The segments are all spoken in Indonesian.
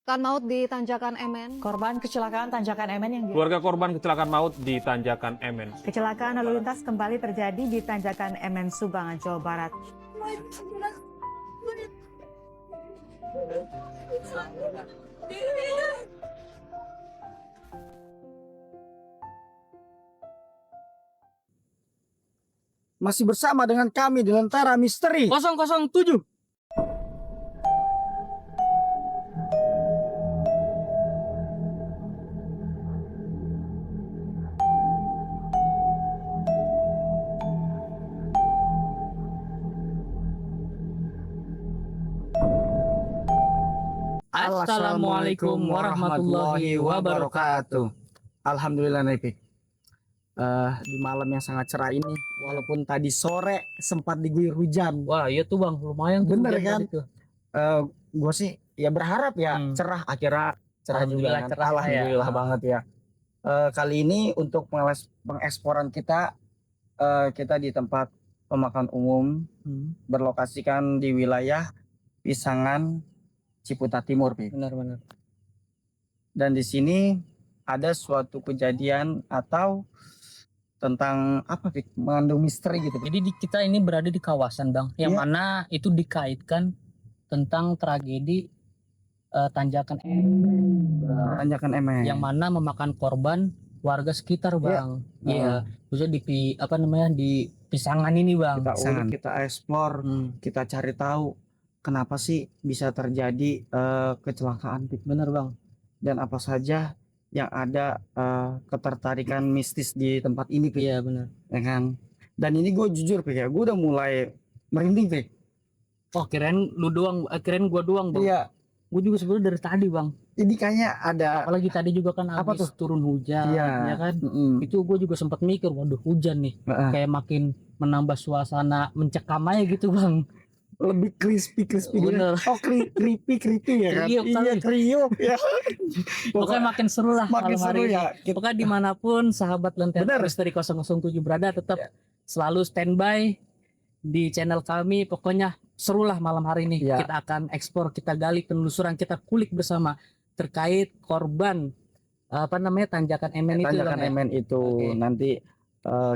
Kecelakaan maut di Tanjakan MN. Korban kecelakaan Tanjakan MN yang Keluarga korban kecelakaan maut di Tanjakan MN. Kecelakaan lalu lintas kembali terjadi di Tanjakan MN Subang, Jawa Barat. Masih bersama dengan kami di Lentera Misteri 007. Assalamualaikum warahmatullahi wabarakatuh. Alhamdulillah Nepik. Di malam yang sangat cerah ini, walaupun tadi sore sempat diguyur hujan. Wah, iya tuh Bang, lumayan tuh Bener hujan kan? tadi tuh. Gue sih ya berharap ya cerah, akhirnya cerah juga Alhamdulillah kan. cerah ya. Alhamdulillah banget ya. Kali ini untuk pengeksporan kita, kita di tempat pemakaman umum berlokasikan di wilayah Pisangan Ciputat Timur, Pi. Benar-benar. Dan di sini ada suatu kejadian atau tentang apa, Pi? Mengandung misteri gitu, Pi. Jadi kita ini berada di kawasan Bang, yang Iya. mana itu dikaitkan tentang tragedi Tanjakan MN, Tanjakan MN. yang mana memakan korban warga sekitar Bang. Iya, khususnya di Pisangan ini Bang. Kita ulik, kita eksplor, kita cari tahu kenapa sih bisa terjadi kecelakaan, Pi. Bener Bang. Dan apa saja yang ada ketertarikan mistis di tempat ini, Pi. Iya benar. Ya kan? Dan ini gue jujur, Pi, ya, gue udah mulai merinding, Pi. Oh kirain lu doang, kirain gua doang Bang. Iya, Gue juga sebenarnya dari tadi Bang. ini kayaknya ada Apalagi tadi juga kan Apa habis turun hujan, Iya. ya kan? Mm-mm. Itu gue juga sempat mikir, waduh hujan nih, Heeh. kayak makin menambah suasana mencekam aja gitu Bang. Lebih crispy gitu. Bener. Oh, creepy ya kan? Kriuk Iya, kali. kriuk ya. Pokoknya makin seru lah makin malam hari seru ini. ya. Pokoknya dimanapun sahabat Lentera Bener. Misteri 007 berada, tetap selalu standby di channel kami. Pokoknya serulah malam hari ini. Iya. Kita akan ekspor, kita gali penelusuran, kita kulik bersama terkait korban Tanjakan MN itu. Tanjakan Bang, ya? MN itu Oke. nanti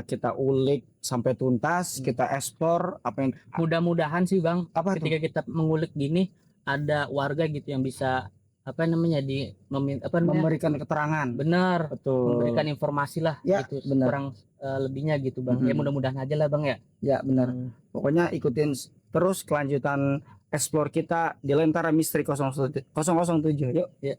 kita ulik sampai tuntas, kita ekspor apa yang Mudah-mudahan sih Bang, apa tuh? ketika kita mengulik gini ada warga gitu yang bisa Memberikan keterangan. benar, Betul. memberikan informasi lah Ya, gitu, benar. kurang lebihnya gitu Bang. Ya Mhm. mudah-mudahan aja lah Bang ya. Ya, benar. Pokoknya ikutin terus kelanjutan explore kita di Lentera Misteri 007. Yuk. Ya.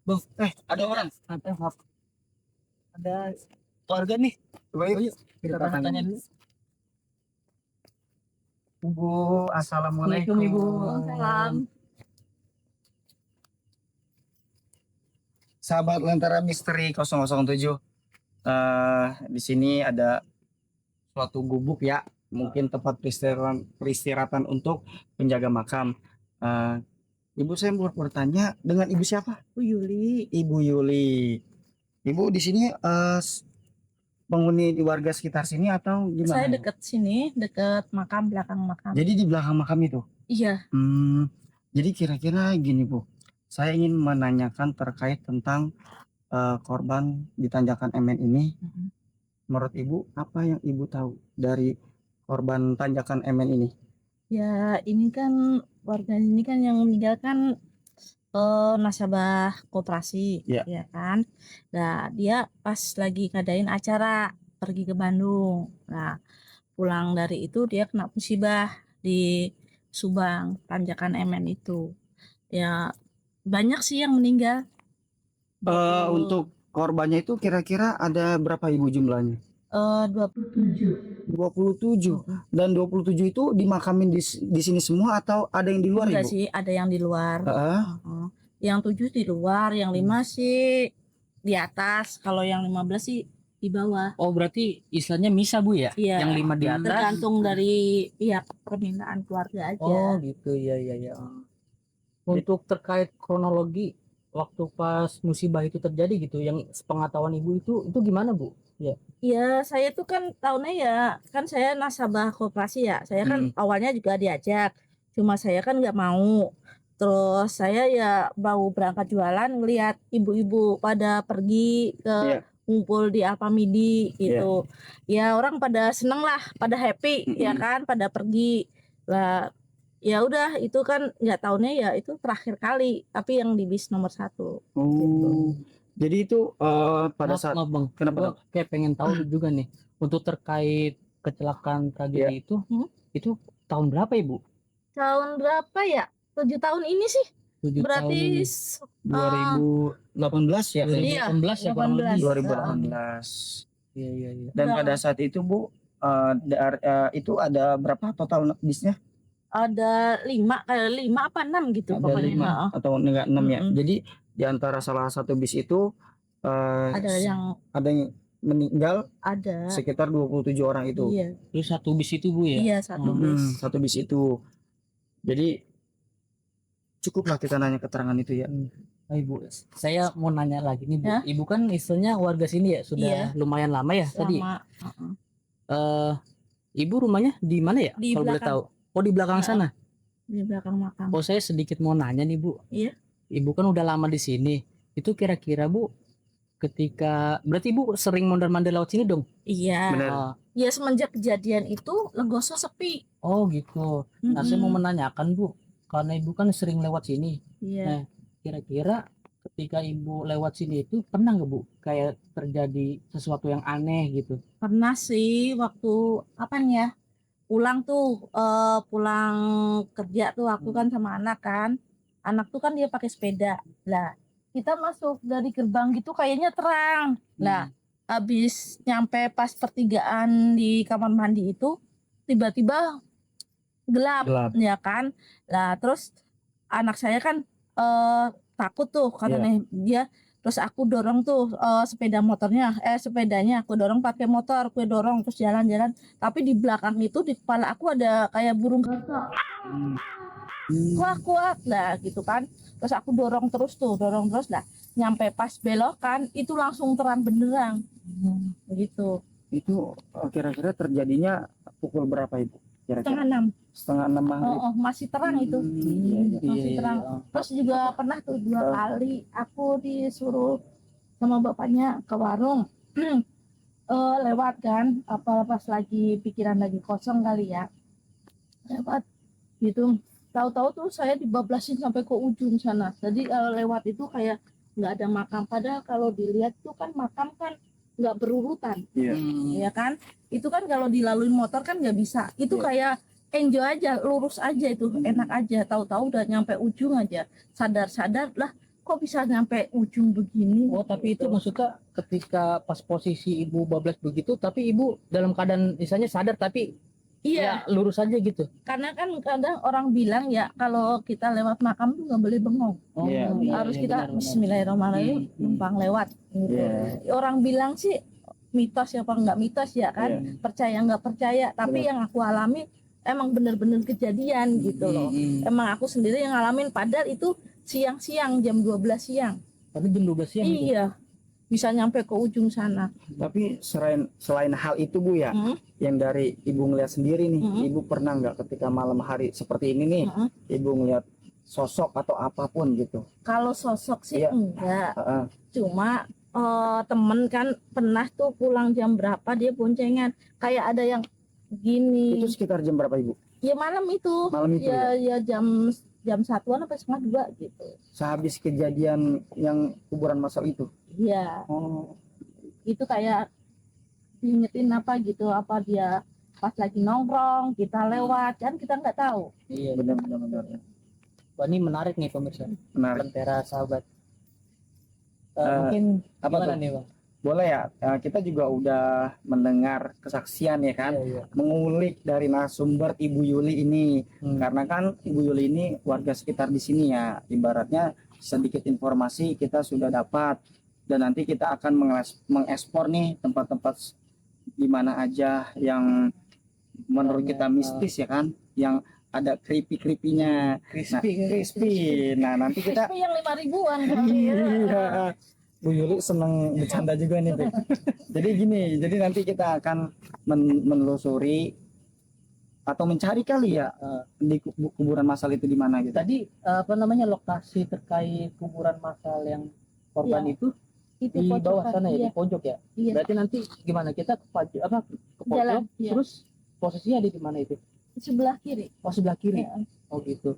Bang, Ada orang. ada warga nih. Coba yuk. Kita tanya dulu. Ibu, assalamualaikum. Ibu. Salam. Sahabat Lentera Misteri 007. Di sini ada suatu gubuk ya, mungkin tempat peristirahatan untuk penjaga makam. Ibu, saya mau bertanya dengan ibu siapa? Bu Yuli, Ibu Yuli. Ibu di sini penghuni di warga sekitar sini atau gimana? saya dekat sini, dekat makam, belakang makam. Jadi di belakang makam itu. Iya, Jadi kira-kira gini Bu, saya ingin menanyakan terkait tentang korban di Tanjakan MN ini. Menurut Ibu, apa yang Ibu tahu dari korban Tanjakan MN ini? ya ini kan warga ini kan yang meninggal kan nasabah koperasi, Iya. ya kan. Nah dia pas lagi ngadain acara pergi ke Bandung. Nah pulang dari itu dia kena musibah di Subang, Tanjakan MN itu. Ya banyak sih yang meninggal. Untuk korbannya itu kira-kira ada berapa Ibu jumlahnya? 27. 27. Dan 27 itu dimakamin di sini semua atau ada yang di luar Enggak Ibu? sih, ada yang di luar. Heeh. Yang 7 di luar, yang 5 sih di atas. Kalau yang 15 sih di bawah. Oh berarti istilahnya misa Bu ya? Iya. Yang 5 di atas. Tergantung dari pihak permintaan keluarga aja. Oh gitu ya. Untuk terkait kronologi waktu pas musibah itu terjadi gitu, yang sepengetahuan Ibu itu gimana Bu? Ya, saya tuh kan tahunnya ya, kan saya nasabah koperasi ya. Saya kan awalnya juga diajak, cuma saya kan nggak mau. Terus saya ya mau berangkat jualan, ngelihat ibu-ibu pada pergi ke Iya. ngumpul di Alfamidi gitu. Ya orang pada seneng lah, pada happy ya kan, pada pergi lah. Ya udah itu kan nggak tahunnya ya itu terakhir kali, tapi yang di bis nomor 1 gitu. Oh. Jadi itu pada saat Maaf, Bang. kenapa? Gua kayak pengen tahu juga nih untuk terkait kecelakaan tragedi itu tahun berapa Ibu? Tahun berapa ya? 7 tahun ini sih. 7 Berarti tahun ini. 2018 ya? Iya, 2018 ya kurang lebih. 2018. Iya, iya, iya. Dan Udah. pada saat itu Bu, itu ada berapa total bisnya? ada 5 apa 6 gitu Ada pokoknya. 5. Heeh. Atau enggak 6 ya? Mm-mm. Jadi di antara salah satu bis itu Ada yang ada yang meninggal ada. sekitar 27 orang itu. Iya, Itu satu bis itu Bu ya? iya satu bis. Satu bis itu. Jadi cukuplah kita nanya keterangan itu ya. Oh, Ibu, saya mau nanya lagi nih Bu. Ya? Ibu kan istilahnya warga sini ya, sudah Iya. lumayan lama ya tadi. Sama heeh. Ibu rumahnya di mana ya? Di Kalau boleh belakang. tahu. Oh, di belakang Heeh. sana. Di belakang makam. Oh, saya sedikit mau nanya nih Bu. Iya. Ibu kan udah lama di sini. Itu kira-kira Bu, ketika berarti Ibu sering mondar-mandir lewat sini dong? Iya. Benar. Ah, Ya semenjak kejadian itu Legoso sepi. oh gitu. Nah, saya mau Mm-mm. menanyakan Bu, karena Ibu kan sering lewat sini. Iya. Nah, kira-kira ketika Ibu lewat sini itu pernah nggak Bu kayak terjadi sesuatu yang aneh gitu? Pernah sih waktu apa nih ya? Pulang kerja tuh aku kan sama anak kan. Anak tuh kan dia pakai sepeda. Lah, kita masuk dari gerbang gitu kayaknya terang. Lah, habis nyampe pas pertigaan di kamar mandi itu tiba-tiba gelap, Gelap. ya kan. Lah, terus anak saya kan takut tuh katanya dia. Terus aku dorong tuh sepedanya aku dorong pakai motor, aku dorong terus jalan-jalan. Tapi di belakang itu di kepala aku ada kayak burung gagak. Kuak lah gitu kan. Terus aku dorong terus lah. Nyampe pas belokan itu langsung terang benderang. Begitu. Itu kira-kira terjadinya pukul berapa Ibu? Kira-kira 5:30. setengah 6 maghrib. Masih terang itu. Masih terang. Terus juga pernah tuh 2 kali aku disuruh sama bapaknya ke warung. Lewat kan, apa pas lagi pikiran lagi kosong kali ya. Lewat gitu. Tahu-tahu tuh saya dibablasin sampai ke ujung sana. Jadi lewat itu kayak nggak ada makam. Padahal kalau dilihat tuh kan makam kan nggak berurutan, Iya. ya kan? Itu kan kalau dilalui motor kan nggak bisa. Itu kayak enjoy aja, lurus aja itu, enak aja. Tahu-tahu udah nyampe ujung aja. Sadar-sadar lah, kok bisa nyampe ujung begini? Oh, tapi itu maksudnya ketika pas posisi Ibu bablas begitu, tapi Ibu dalam keadaan misalnya sadar tapi Iya, ya lurus aja gitu. karena kan kadang orang bilang ya kalau kita lewat makam tuh nggak boleh bengong. Oh, Iya, Harus kita benar. Bismillahirrahmanirrahim numpang lewat gitu. Iya. Orang bilang sih mitos ya apa nggak mitos ya kan, Iya. percaya nggak percaya, tapi yang aku alami emang bener-bener kejadian gitu loh. Emang aku sendiri yang ngalamin, padahal itu siang-siang jam 12 siang. Tapi jam 12 siang gitu. Iya, bisa nyampe ke ujung sana. Tapi selain hal itu Bu ya, yang dari Ibu ngeliat sendiri nih, Ibu pernah nggak ketika malam hari seperti ini nih, Ibu ngeliat sosok atau apapun gitu? Kalau sosok sih Iya. enggak, Heeh. cuma temen kan pernah tuh pulang jam berapa dia boncengan kayak ada yang gini. Itu sekitar jam berapa Ibu? Ya malam itu. Malam itu Ya jam 1-an apa setengah 2 gitu. Sehabis kejadian yang kuburan masal itu. Iya, Oh. itu kayak diingetin apa gitu, apa dia pas lagi nongkrong kita lewat kan kita nggak tahu. Iya, Benar. Wah, ini menarik nih pemirsa. Menarik. Lentera sahabat. Eh, Mungkin apa gimana tuh? nih Bang? Boleh ya, kita juga udah mendengar kesaksian ya kan, Iya, iya. mengulik dari narasumber Ibu Yuli ini. Karena kan Ibu Yuli ini warga sekitar di sini ya, ibaratnya sedikit informasi kita sudah dapat, dan nanti kita akan mengekspor nih tempat-tempat di mana aja yang menurut kita mistis ya kan, yang ada crispy-crispy-nya. Crispy. Nah, nanti kita Crispy yang 5 ribuan kali ya. iya. Bu Yuli seneng bercanda juga nih, Pik. Jadi gini, jadi nanti kita akan menelusuri atau mencari kali ya di kuburan massal itu di mana gitu. Tadi apa namanya lokasi terkait kuburan massal yang korban Iya. itu Itu di bawah pojokan, sana ya, iya. di pojok ya. Iya. Berarti nanti gimana kita ke pojok ke pojok, Jalan, iya. terus posisinya di mana itu? Di sebelah kiri. Oh sebelah kiri. Iya. Oh gitu.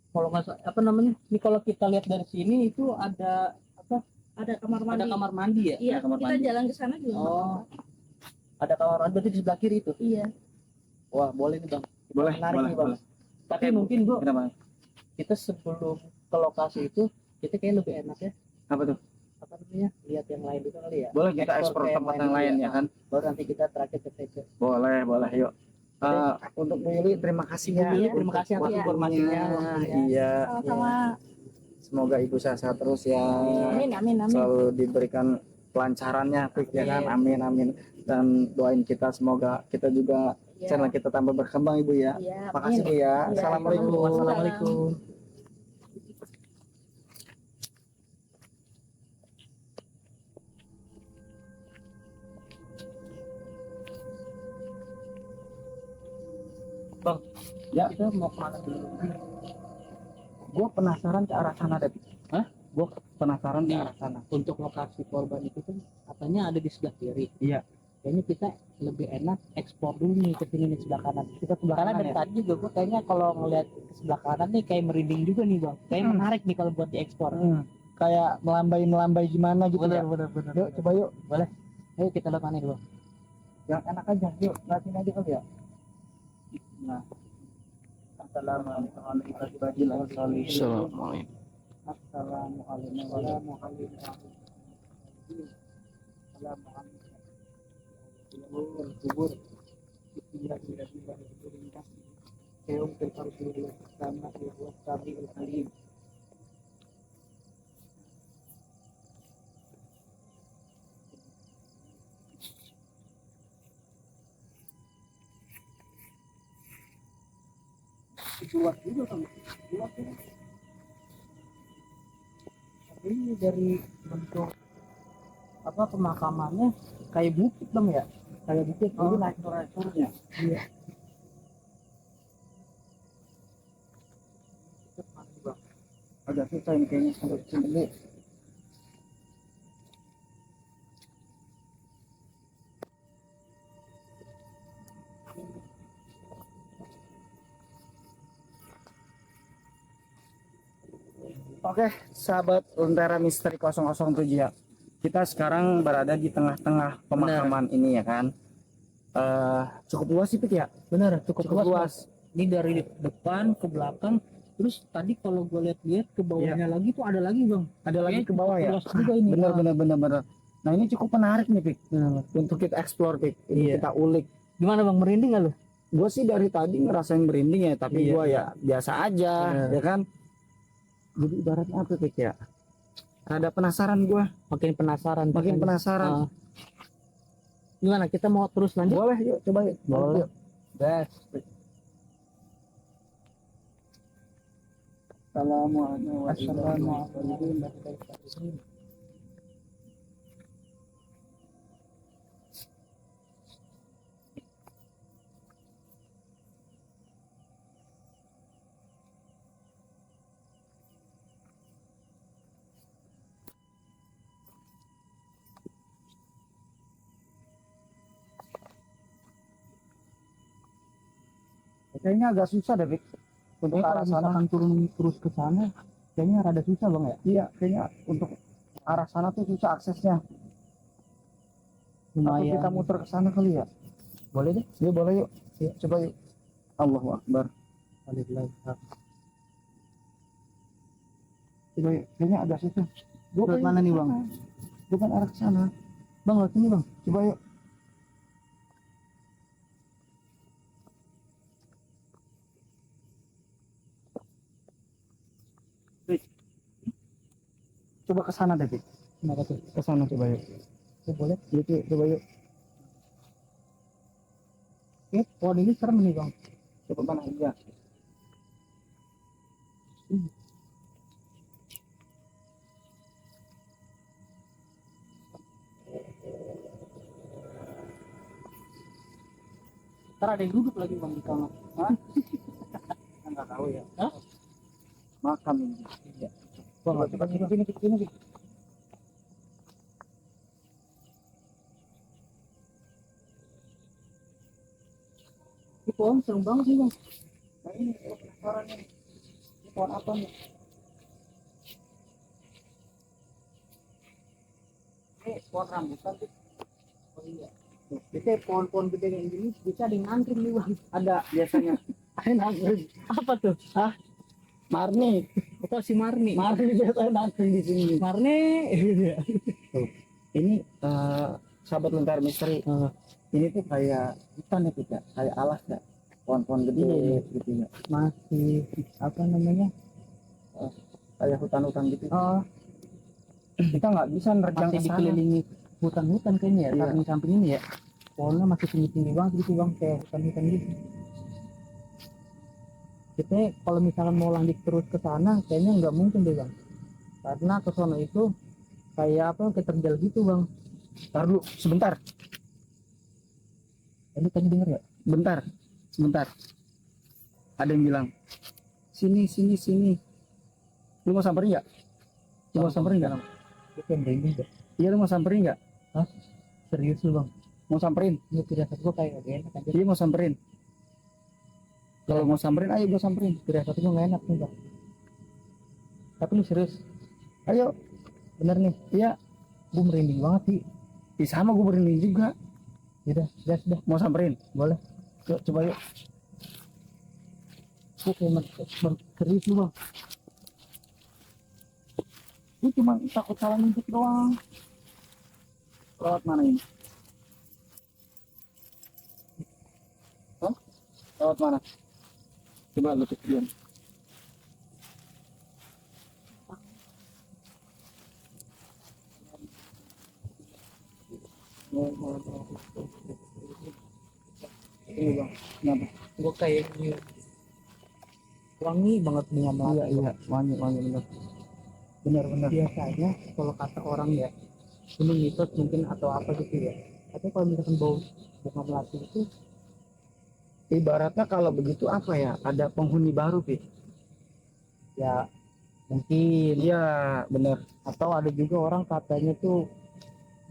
Kalau nggak salah, apa namanya? Ini kalau kita lihat dari sini itu ada apa? Ada kamar mandi. Ada kamar mandi ya? Iya, Ada kamar kita mandi. jalan ke sana juga. nggak Oh. apa-apa. Ada kamar mandi berarti di sebelah kiri itu. Iya. Wah boleh nih bang. Boleh, Menarik boleh, nih bang. boleh. Tapi mungkin bu, Kenapa? kita sebelum ke lokasi itu kita kayak lebih enak ya. Apa tuh? Apa namanya? Lihat yang lain itu kali ya. Boleh kita Explore ekspor ke tempat yang lain ya kan? Baru nanti kita terakhir ke TC. Boleh, boleh, yuk. Untuk Bu Yuli terima kasih ya. Bu Yuli, terima kasih atas untuk informasinya. waktunya. Iya. Sama-sama. Semoga Ibu sehat terus ya. Amin, amin, amin. Selalu diberikan kelancarannya, Pik, ya kan? Amin, amin. Dan doain kita semoga kita juga Iya. channel kita tambah berkembang Ibu ya. Iya, Makasih Bu ya. Iya, Assalamualaikum. sama-sama. Assalamualaikum. Bang, Ya. kita mau kemana dulu? Gue penasaran ke arah sana deh. Hah? Gue penasaran ke Iya. arah sana. Untuk lokasi korban itu kan katanya ada di sebelah kiri. Iya. Kayaknya kita lebih enak ekspor dulu nih ke sini nih sebelah kanan. Kita sebelah Karena kanan dari ya. tadi juga gue kayaknya kalau ngeliat ke sebelah kanan nih kayak merinding juga nih bang. Kayak menarik nih kalau buat diekspor. Kayak melambai gimana gitu ya. benar. Yuk coba yuk. Ayo kita lihat mana nih bang. Yang enak aja. Yuk liatin aja kali ya. Nah. Assalamualaikum warahmatullahi wabarakatuh. Assalamualaikum warahmatullahi wabarakatuh. Kubur. Ini dari bentuk apa pemakamannya kayak bukit bang ya? Kayak bukit. Ini Oh, naik-naiknya. iya. Agak susah ini kayaknya sampai sini. Oke, sahabat Lentera Misteri 007 ya. Kita sekarang berada di tengah-tengah pemakaman ini ya kan. Cukup luas sih Pik ya. Bener, cukup Cukup luas. luas. Ini dari depan ke belakang. Terus tadi kalau gue lihat-lihat ke bawahnya lagi tuh ada lagi bang. Ada lagi Kayaknya ke bawah ya. luas juga ini. Bener. Nah ini cukup menarik nih Pik. Untuk kita explore Pik. Ini Iya. kita ulik. Gimana bang, merinding gak lu? Gue sih dari tadi ngerasain merinding ya, tapi Iya. gue ya biasa aja, Bener. ya kan. Jadi ibaratnya apa Pik ya? Ada penasaran gue, Makin penasaran. makin kan? penasaran. Ah. Gimana, kita mau terus lanjut? Boleh yuk, coba yuk. Boleh. Yuk. Gas. Assalamualaikum. Kayaknya agak susah deh, Pik. Untuk Kalau arah sana. misalkan turun terus ke sana, kayaknya rada susah bang ya. Iya, kayaknya untuk arah sana tuh susah aksesnya. Atau Lumayan. kita muter ke sana kali ya? Boleh deh. Ya boleh yuk. Yuk, coba yuk. Allahu Akbar. Coba yuk. Kayaknya agak susah. Lewat mana nih bang? Bukan arah ke sana. Bang, lewat sini bang. Coba yuk. Pik. Coba ke sana deh, Pik. Kenapa tuh? Ke sana coba yuk. Ya, boleh. Yuk, yuk, coba yuk. Pohon ini serem nih bang. Coba mana aja. Ntar ada yang duduk lagi bang di kamar. Hah? Nggak tahu ya. Hah? Makam ini. Iya. Gua nggak coba sini. Ini pohon serem banget nih bang. Nah ini penasaran nih. Ini pohon apa nih? Ini pohon rambutan tuh. Oh iya. Biasanya pohon-pohon gede kayak gini bisa ada yang ngantri nih bang. Ada biasanya. Ada yang ngantri. Apa tuh? Hah? Marni. Kok si Marni? Marni biasanya nantri di sini. Marni. Ini sahabat lentera misteri. Ini tuh kayak hutan ya kita, kayak alas ya. Pohon-pohon gede Iya. gitu ya. Masih apa namanya? Kayak hutan-hutan gitu. Oh, Kita nggak bisa nerjang masih ke sana. dikelilingi hutan-hutan kayaknya ya. Iya. Samping-samping ini ya. Pohonnya masih tinggi-tinggi banget gitu bang, kayak hutan-hutan gitu. Kita kalau misalkan mau lanjut terus ke sana, kayaknya nggak mungkin deh bang. Karena ke sana itu kayak apa? Kayak terjal gitu bang. Ntar dulu, sebentar. Tadi denger ya? Bentar, sebentar. Ada yang bilang, sini. Lu mau samperin nggak? Lu mau samperin nggak? Itu yang merinding deh. Iya, lu mau samperin nggak? Serius lu bang? Mau samperin? Ini firasat gua kayak gak enak aja. Iya, mau samperin. Kalau mau samperin, ayo gua samperin. Firasat gua gak enak nih bang. Tapi lu serius? Ayo, Bener nih? iya. Gua merinding banget sih. Ih, sama gue berani juga. Udah, gas dah. Mau samperin? Boleh. Yuk, coba yuk. Gua kayak bang, serius lu bang. Gue cuma takut salah nunjuk doang. Lewat mana ini? Hah? Lewat mana? Coba lu cek dia. Ini bang, kenapa? Gua kayak wangi banget bunga melati. Iya, wangi bener. Bener. Biasanya kalau kata orang ya, ini mitos mungkin atau apa gitu ya. Tapi kalau misalkan bau bunga melati itu Ibaratnya kalau begitu apa ya? Ada penghuni baru, Pi. ya mungkin, Iya, bener. atau ada juga orang katanya tuh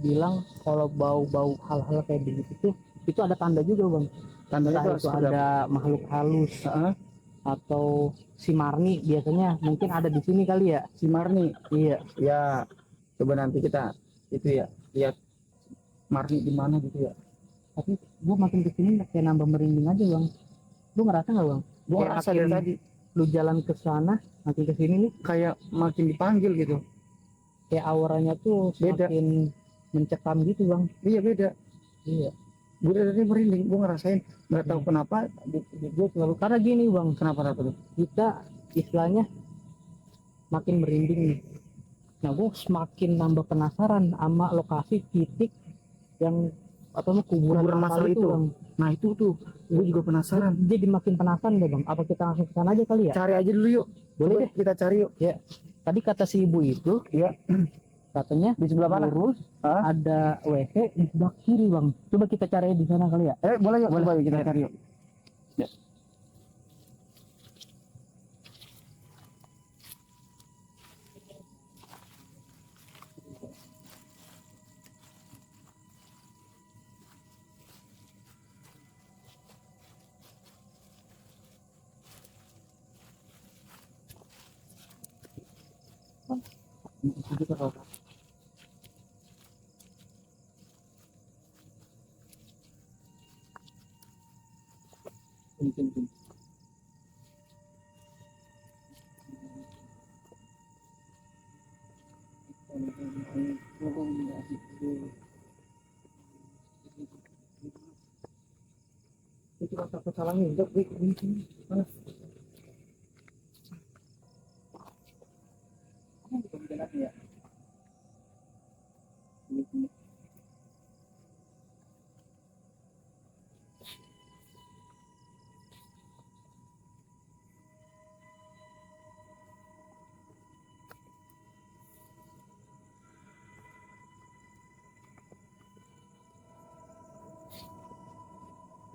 bilang kalau bau-bau hal-hal kayak begitu tuh itu ada tanda juga bang. Tandanya Entah itu itu ada makhluk halus Heeh. atau si Marni biasanya mungkin ada di sini kali ya. Si Marni. Iya. Ya, coba nanti kita itu ya lihat Marni di mana gitu ya. Tapi gua makin kesini kayak nambah merinding aja bang. Lu ngerasa nggak bang? Gua Kayak ngerasa dari makin tadi lu jalan ke sana makin kesini nih kayak makin dipanggil gitu. kayak auranya tuh Beda. semakin mencekam gitu bang. Iya beda. Iya. Gue dari tadi merinding, gue ngerasain nggak tahu kenapa di gue selalu Karena gini bang, kenapa tuh. kita istilahnya makin merinding nih. Nah gue semakin nambah penasaran sama lokasi titik yang atau kuburan Masal masal itu. bang. Nah itu tuh gue juga penasaran. Jadi makin penasaran deh bang. Apa kita langsung ke sana aja kali ya? Cari aja dulu yuk. Boleh Coba deh. kita cari yuk. Tadi kata si ibu itu, Iya. katanya Di sebelah mana? lurus Hah? ada WC di sebelah kiri bang. Coba kita cari di sana kali ya. Boleh yuk. Boleh. Coba yuk kita cari yuk. Ya. Mungkin. Itu takut salah nginjek, mana? Ya.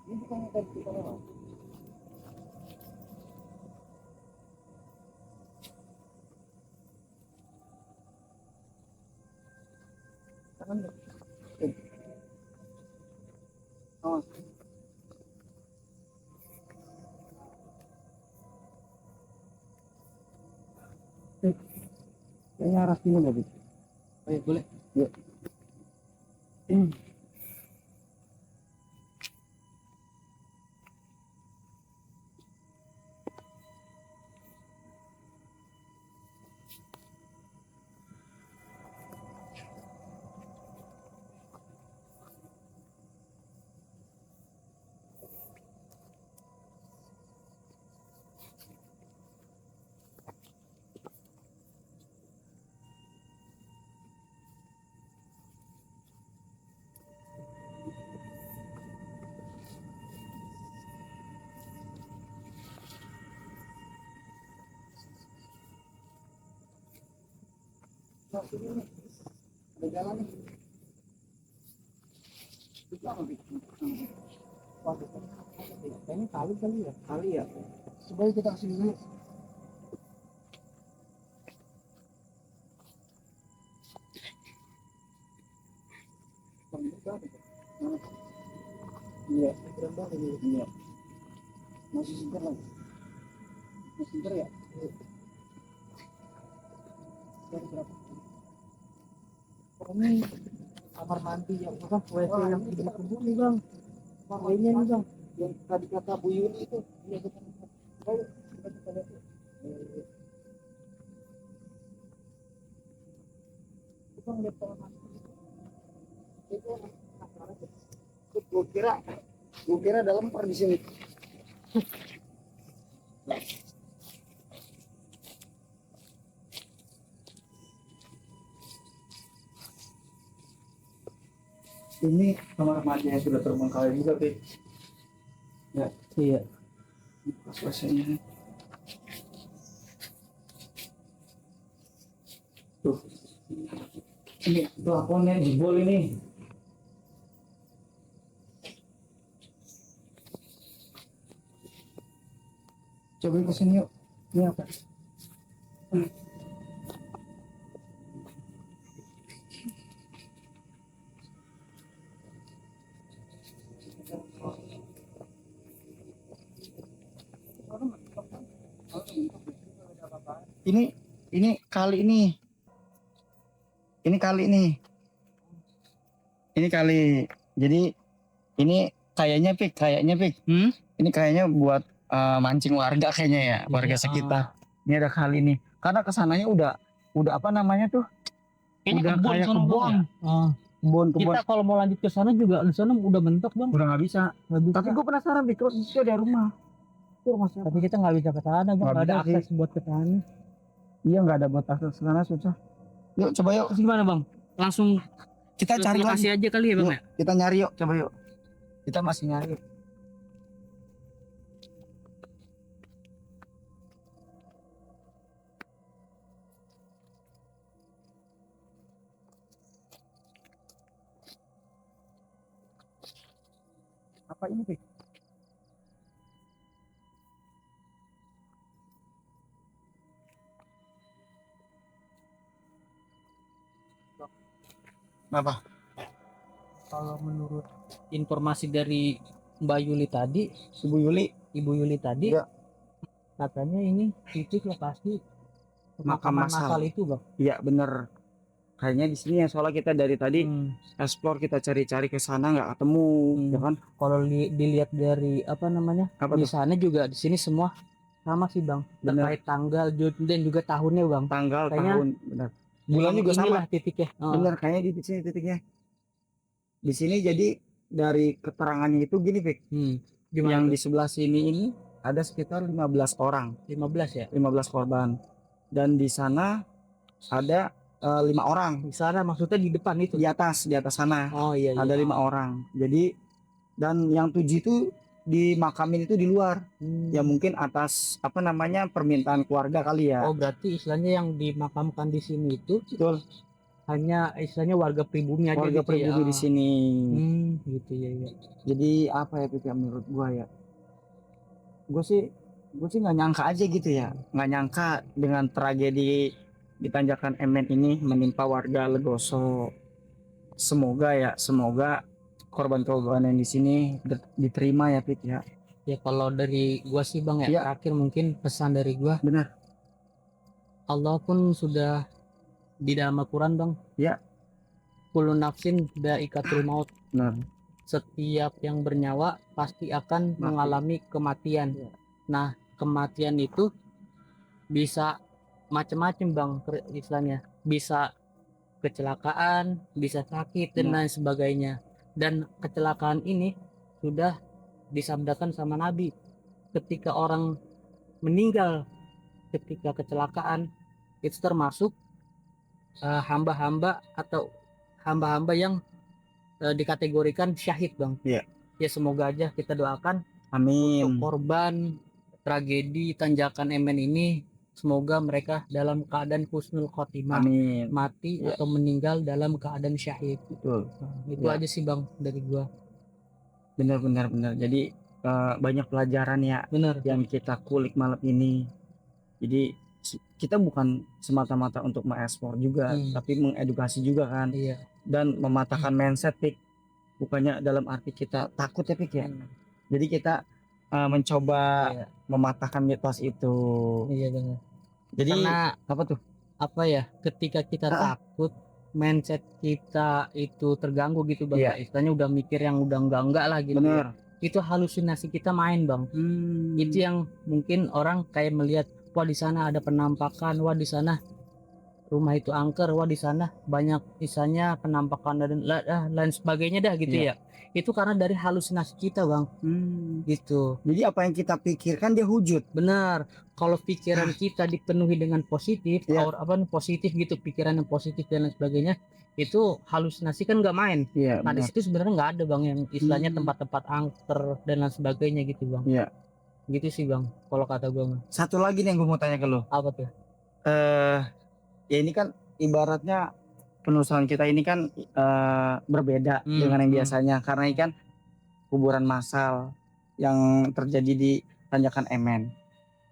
Ini Kayaknya arah sini nggak, Bu? Ayo, boleh. Yuk. Ada jalan nih. Kayaknya kali ya. Kali ya. Coba kita kesini dulu. Iya, berapa ini? Iya. Masih sebentar lagi. Masih sebentar ya? Berapa? Ini kamar mandi yang apa? WC yang di kebun nih bang. WC-nya nih bang. Yang tadi kata Bu Yuni itu. Iya betul. Ayo kita lihat. Bang lihat kamar mandi. Itu gue kira dalam per di sini. Ini kamar mandi yang sudah terbengkalai juga, Pi. Ya, iya. Pas-pasnya. Tuh. Ini plafonnya jebol ini. Coba ke sini yuk. Ini apa? Ini kali ini. Ini kali ini. Ini kali. Jadi ini kayaknya Pik. Ini kayaknya buat mancing warga kayaknya ya, warga sekitar. Ini ada kali ini. Karena kesananya udah apa namanya tuh? Udah kayak kebun. Kebun. Kita kalau mau lanjut ke sana juga di sana udah mentok bang. Udah nggak bisa. Tapi gue penasaran Pik, terus itu ada rumah. Itu rumah siapa? Tapi kita nggak bisa ke sana bang. Nggak Nggak ada bisa sih. akses buat ke sana. Iya nggak ada buat akses ke sana, susah. Yuk coba yuk. Terus gimana bang? Langsung Kita cari lagi. aja kali ya bang Yuk, ya. kita nyari yuk, coba yuk. Kita masih nyari. Apa ini, Pik? Apa? Kalau menurut informasi dari Mbak Yuli tadi, Ibu Yuli tadi, Iya. katanya ini titik lokasi Makam pemakaman massal. massal itu bang. Iya bener. Kayaknya di sini ya, soalnya kita dari tadi explore, kita cari-cari ke sana nggak ketemu, ya kan? Kalau dilihat dari apa namanya, Apa di tuh? sana juga di sini semua sama sih bang. Bener. Terkait tanggal dan juga tahunnya bang. Tanggal, Kayaknya tahun, bener. Bulan juga sama. Inilah titiknya. Bener, kayaknya di sini titiknya. Di sini jadi dari keterangannya itu gini, Pik. Yang di sebelah sini ini ada sekitar 15 orang, 15 ya. 15 korban. Dan di sana ada 5 orang Di sana maksudnya di depan itu. di atas sana. Oh iya. Ada 5 orang. Jadi dan yang 7 itu dimakamin itu di luar. Ya mungkin atas apa namanya permintaan keluarga kali ya. Oh berarti istilahnya yang dimakamkan di sini itu Betul. hanya istilahnya warga pribumi aja warga gitu ya. pribumi di sini. Gitu ya, ya. Jadi apa ya Pik, ya menurut gua ya, gue sih nggak nyangka aja gitu ya, nggak nyangka dengan tragedi di Tanjakan MN ini menimpa warga Legoso. Semoga korban-korban yang di sini diterima ya Pik ya. Ya kalau dari gua sih Bang ya, Iya. terakhir mungkin pesan dari gua, Benar. Allah pun sudah di dalam Al-Quran Bang. Iya. Kullu nafsin dha'iqatul maut. Benar. Setiap yang bernyawa pasti akan Mati. mengalami kematian. Iya. Nah, kematian itu bisa macam-macam Bang istilahnya. Bisa kecelakaan, bisa sakit dan Iya. lain sebagainya. Dan kecelakaan ini sudah disabdakan sama Nabi. Ketika orang meninggal ketika kecelakaan, itu termasuk hamba-hamba atau hamba-hamba yang dikategorikan syahid Bang. Iya. Ya semoga aja kita doakan untuk Amin. korban tragedi Tanjakan MN ini, semoga mereka dalam keadaan husnul khotimah, Amin. mati Ya. atau meninggal dalam keadaan syahid. Betul. Nah, itu Ya. aja sih Bang dari gua. Benar. Jadi banyak pelajaran ya Bener. yang kita kulik malam ini. Jadi kita bukan semata-mata untuk mengekspor juga, tapi mengedukasi juga kan, Iya. dan mematahkan mindset Pik. Bukannya dalam arti kita takut ya Pik ya. Jadi kita mencoba Iya. mematahkan mitos itu. Iya benar. Jadi Karena apa tuh? apa ya, ketika kita takut, mindset kita itu terganggu gitu Bang. Iya. Istilahnya udah mikir yang udah enggak lah gitu. Bener. Itu halusinasi kita main Bang. Itu yang mungkin orang kayak melihat, wah di sana ada penampakan, wah di sana rumah itu angker, wah di sana banyak misalnya penampakan dan lain sebagainya dah gitu Iya. ya. Itu karena dari halusinasi kita Bang. Gitu. Jadi apa yang kita pikirkan dia wujud. Benar. Kalau pikiran kita dipenuhi dengan positif, Iya. positif gitu, pikiran yang positif dan lain sebagainya, itu halusinasi kan nggak main. Iya. Nah di benar. situ sebenarnya nggak ada Bang yang istilahnya tempat-tempat angker dan lain sebagainya gitu Bang. Iya. Gitu sih Bang. Kalau kata gue mah. Satu lagi nih yang gue mau tanya ke lo. Apa tuh? Ya ini kan ibaratnya penelusuran kita ini kan berbeda dengan yang biasanya, karena ini kan kuburan massal yang terjadi di Tanjakan MN.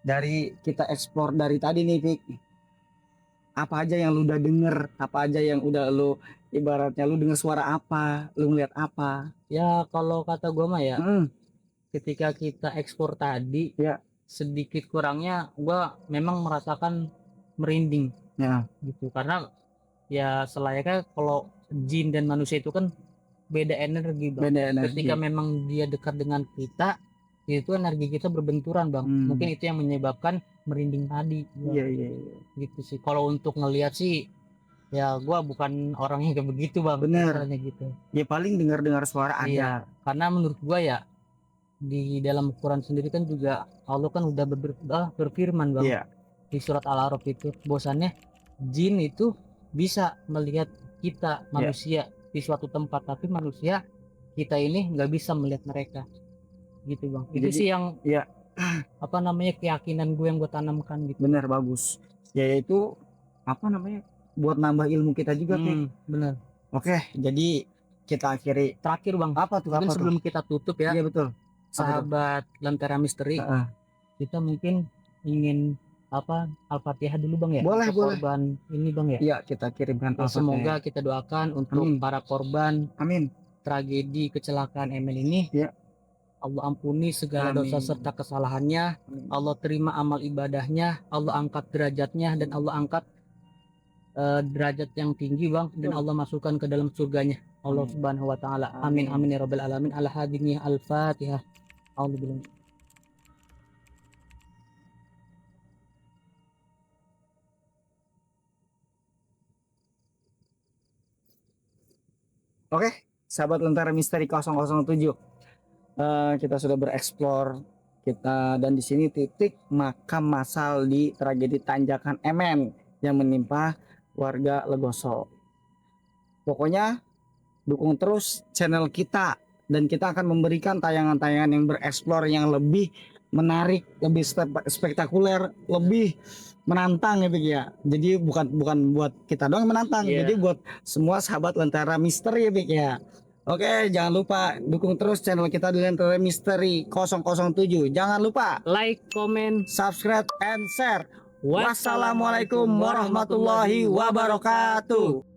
Dari kita eksplor dari tadi nih Pik, apa aja yang lu udah denger, apa aja yang udah lu ibaratnya lu denger suara apa, lu ngeliat apa. Ya kalau kata gue mah ya, ketika kita ekspor tadi, Ya. sedikit kurangnya gue memang merasakan merinding. Ya. Gitu. Karena ya selayaknya kalau jin dan manusia itu kan beda energi Bang. Beda energi. Ketika memang dia dekat dengan kita, itu energi kita berbenturan Bang. Mungkin itu yang menyebabkan merinding tadi. Iya. Gitu sih. Kalau untuk ngelihat sih, ya gua bukan orang yang kayak begitu Bang. Bener. Caranya gitu. Ya paling dengar suara ada. Iya. Karena menurut gua ya, di dalam Quran sendiri kan juga Allah kan udah berfirman Bang. Iya. Di surat Al-A'raf itu bahwasannya jin itu bisa melihat kita manusia di suatu tempat, tapi manusia kita ini nggak bisa melihat mereka gitu Bang. Itu Jadi, sih yang apa namanya keyakinan gue yang gue tanamkan gitu. Bener, bagus. Yaitu apa namanya, buat nambah ilmu kita juga Pik. Bener. Oke, jadi kita akhiri. Terakhir Bang, Apa tuh? mungkin Apa sebelum kita tutup ya, Iya betul. sahabat Lentera Misteri, kita mungkin ingin Al-Fatihah dulu Bang ya. Boleh, untuk boleh. korban ini Bang ya. Iya, kita kirimkan Ya, semoga kita doakan untuk Amin. para korban Amin. tragedi kecelakaan MN ini. Ya. Allah ampuni segala Amin. dosa serta kesalahannya. Amin. Allah terima amal ibadahnya. Allah angkat derajatnya dan Allah angkat derajat yang tinggi Bang, dan Allah masukkan ke dalam surganya Allah Amin. Subhanahu wa taala. Amin amin ya rabbal alamin. Al-hadini al-Fatihah. Alhamdulillah. Oke, sahabat Lentera Misteri 007. Kita sudah bereksplor dan di sini titik makam massal di tragedi Tanjakan MN yang menimpa warga Legoso. Pokoknya dukung terus channel kita dan kita akan memberikan tayangan-tayangan yang bereksplor yang lebih menarik, lebih spektakuler, lebih menantang ya Pik ya. Jadi bukan buat kita doang yang menantang, Iya. jadi buat semua sahabat Lentera Misteri ya Pik ya. Oke, jangan lupa dukung terus channel kita di Lentera Misteri 007. Jangan lupa Like, comment. subscribe and share. Wassalamualaikum warahmatullahi wabarakatuh.